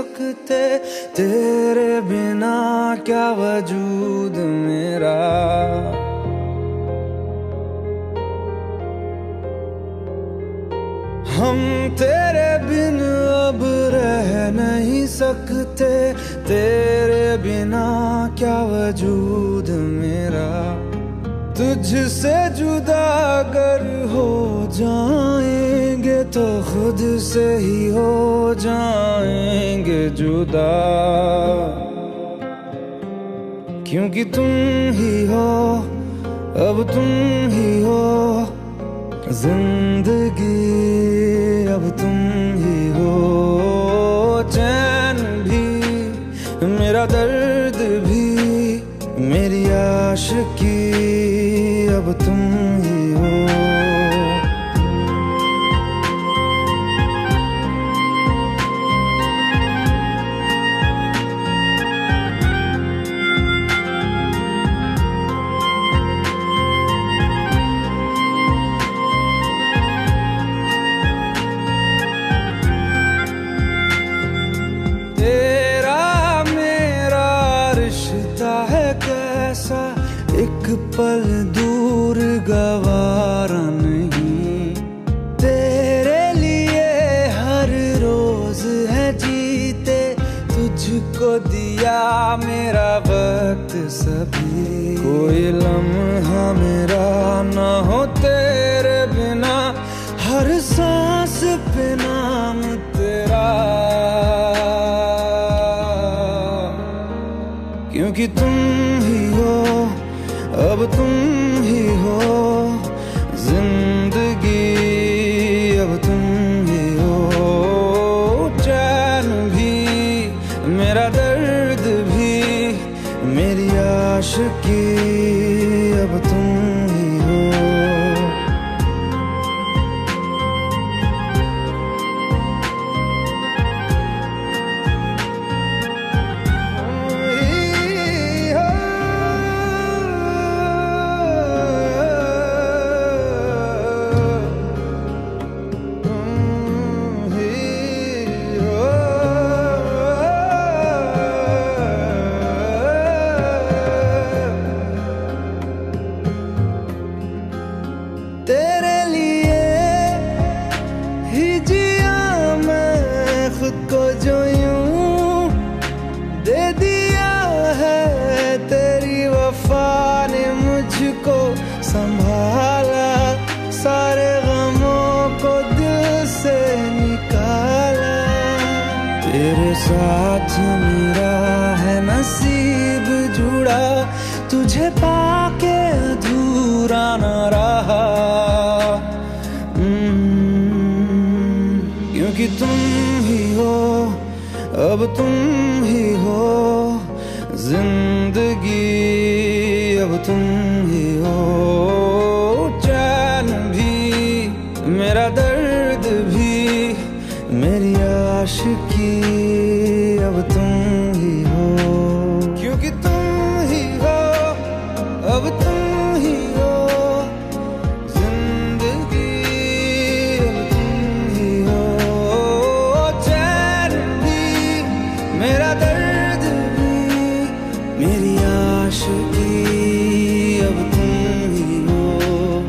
सकते तेरे बिना क्या वजूद मेरा। हम तेरे बिन अब रह नहीं सकते तेरे बिना क्या वजूद मेरा। तुझसे जुदा अगर हो जाएंगे तो खुद से ही हो जाएंगे जुदा। क्योंकि तुम ही हो, अब तुम ही हो जिंदगी, अब तुम ही हो चैन भी, मेरा दर्द भी, मेरी आशिकी, अब तुम ही हो। एक पल दूर गवारा नहीं, तेरे लिए हर रोज है जीते, तुझको दिया मेरा वक्त सभी। कोई लम्हा मेरा ना हो तेरे बिना, हर सांस पे नाम तेरा। क्योंकि तुम ही हो, अब तुम ही हो जिंदगी, अब तुम ही हो चैन भी, मेरा दर्द भी, मेरी आशिकी, अब तुम ही हो। तेरे लिए ही जिया मैं खुद को, जो यूं दे दिया है तेरी वफा ने मुझको संभाला, सारे गमों को दिल से निकाला। तेरे साथ मेरा है नसीब जुड़ा, तुझे पाके अधूरा न रहा। क्योंकि तुम ही हो, अब तुम ही हो जिंदगी, अब तुम ही हो चैन भी, मेरा दर्द भी, मेरी आशिकी, अब तुम